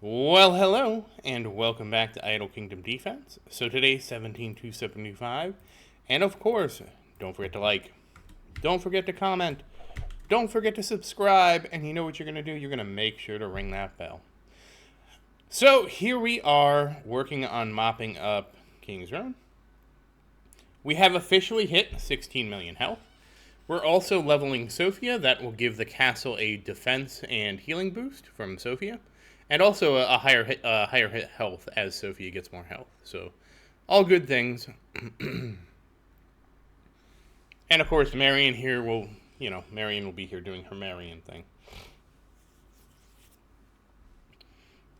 Well, hello, and welcome back to Idle Kingdom Defense. So today's 17-275, and of course, don't forget to like, don't forget to comment, don't forget to subscribe, and you know what you're going to do? You're going to make sure to ring that bell. So here we are, working on mopping up King's Road. We have officially hit 16 million health. We're also leveling Sophia. That will give the castle a defense and healing boost from Sophia. And also a higher hit health as Sophia gets more health. So, all good things. And of course, Marion here will, Marion will be here doing her Marion thing.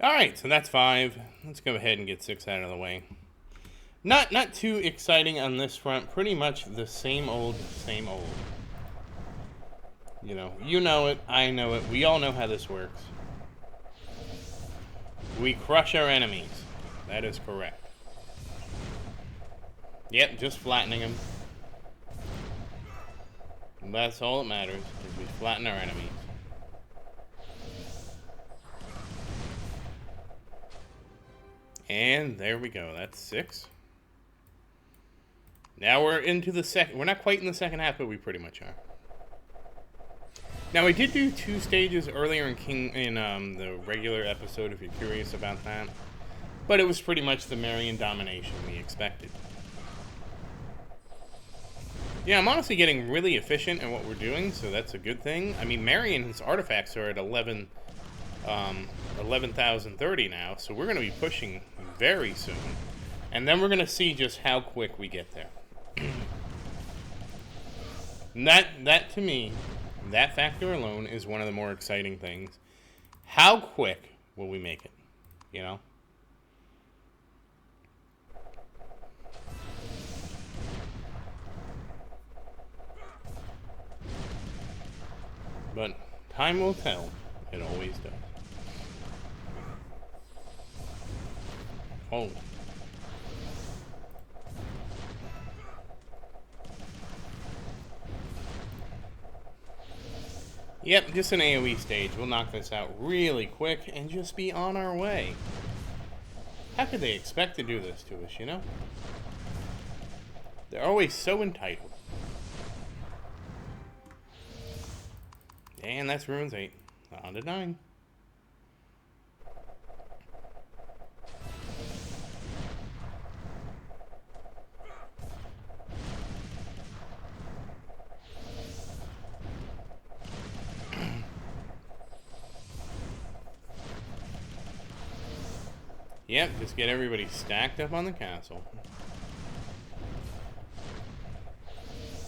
Alright, so that's 5. Let's go ahead and get 6 out of the way. Not too exciting on this front. Pretty much the same old, same old. You know it, I know it. We all know how this works. We crush our enemies. That is correct. Yep, just flattening them. That's all that matters, is we flatten our enemies. And there we go, that's 6. Now we're into the second, we're not quite in the second half, but we pretty much are. Now, we did do 2 stages earlier in the regular episode, if you're curious about that. But it was pretty much the Marion domination we expected. Yeah, I'm honestly getting really efficient in what we're doing, so that's a good thing. I mean, Marion's artifacts are at 11,030 now, so we're going to be pushing very soon. And then we're going to see just how quick we get there. That to me... that factor alone is one of the more exciting things. How quick will we make it? But time will tell. It always does. Oh. Yep, just an AoE stage. We'll knock this out really quick and just be on our way. How could they expect to do this to us, They're always so entitled. And that's Ruins 8. On to 9. Yep, just get everybody stacked up on the castle.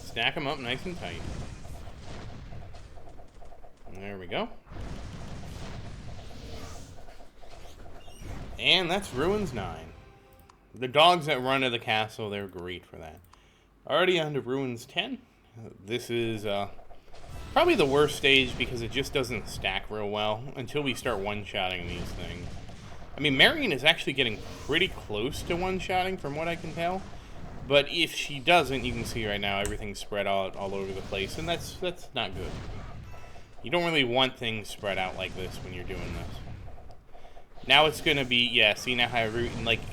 Stack them up nice and tight. There we go. And that's Ruins 9. The dogs that run to the castle, they're great for that. Already on to Ruins 10. This is probably the worst stage because it just doesn't stack real well until we start one-shotting these things. I mean, Marion is actually getting pretty close to one-shotting from what I can tell. But if she doesn't, you can see right now everything's spread out all over the place, and that's not good. You don't really want things spread out like this when you're doing this. Now it's going to be, yeah, see now how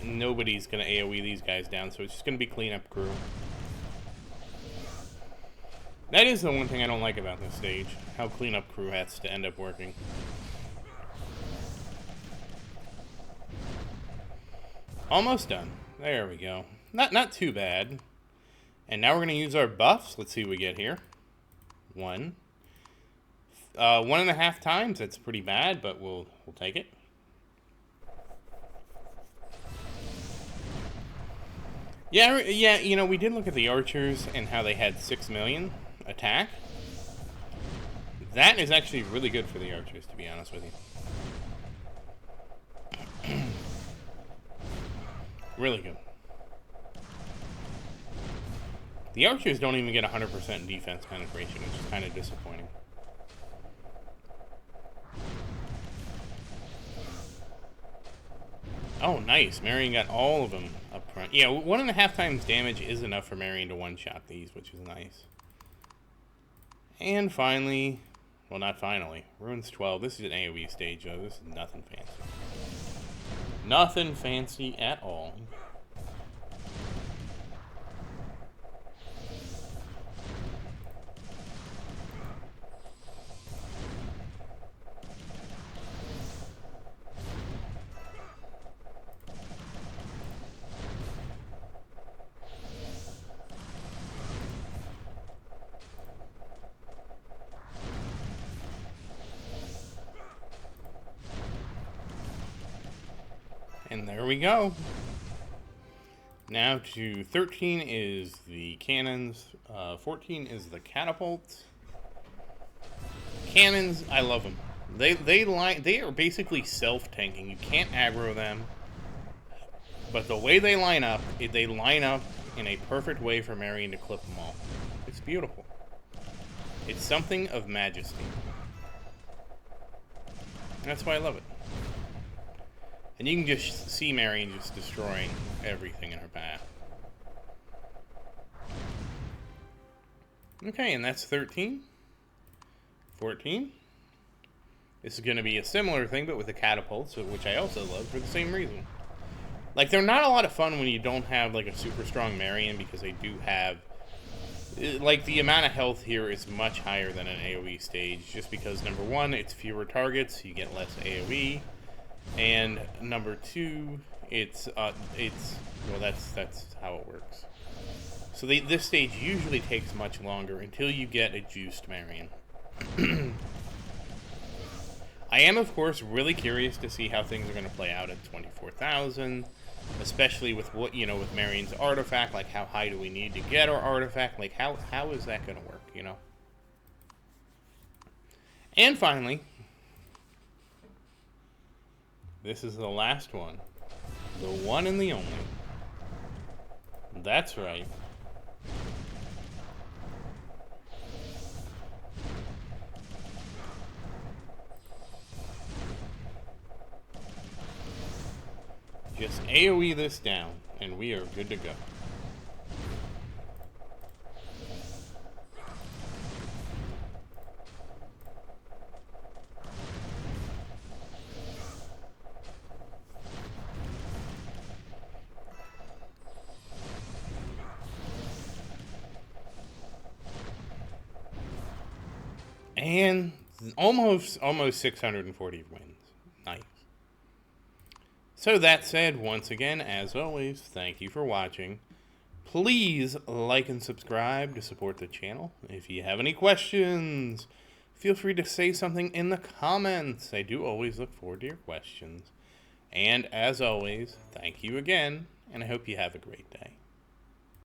nobody's going to AoE these guys down, so it's just going to be cleanup crew. That is the one thing I don't like about this stage, how cleanup crew has to end up working. Almost done. There we go. Not too bad. And now we're going to use our buffs. Let's see what we get here. 1. 1.5 times. That's pretty bad, but we'll take it. Yeah, we did look at the archers and how they had 6 million attack. That is actually really good for the archers, to be honest with you. Really good. The archers don't even get 100% defense penetration, which is kind of disappointing. Oh, nice. Marion got all of them up front. Yeah, 1.5 times damage is enough for Marion to one-shot these, which is nice. And finally, well, not finally, Ruins 12. This is an AoE stage, though. This is nothing fancy. Nothing fancy at all. And there we go. Now to 13 is the cannons, 14 is the catapults. Cannons, I love them. They are basically self-tanking. You can't aggro them. But the way they line up in a perfect way for Marion to clip them all. It's beautiful. It's something of majesty. That's why I love it. And you can just see Marion just destroying everything in her path. Okay, and that's 13. 14. This is going to be a similar thing, but with the catapults, which I also love for the same reason. Like, they're not a lot of fun when you don't have, like, a super strong Marion, because they do have... Like, the amount of health here is much higher than an AoE stage, just because, number one, it's fewer targets, you get less AoE. And number two, well, that's how it works. So this stage usually takes much longer until you get a juiced Marion. I am, of course, really curious to see how things are going to play out at 24,000, especially with with Marion's artifact. Like, how high do we need to get our artifact? Like, how is that going to work? And finally, this is the last one. The one and the only. That's right. Just AoE this down, and we are good to go. And almost 640 wins. Nice. So that said, once again, as always, thank you for watching. Please like and subscribe to support the channel. If you have any questions, feel free to say something in the comments. I do always look forward to your questions. And as always, thank you again, and I hope you have a great day.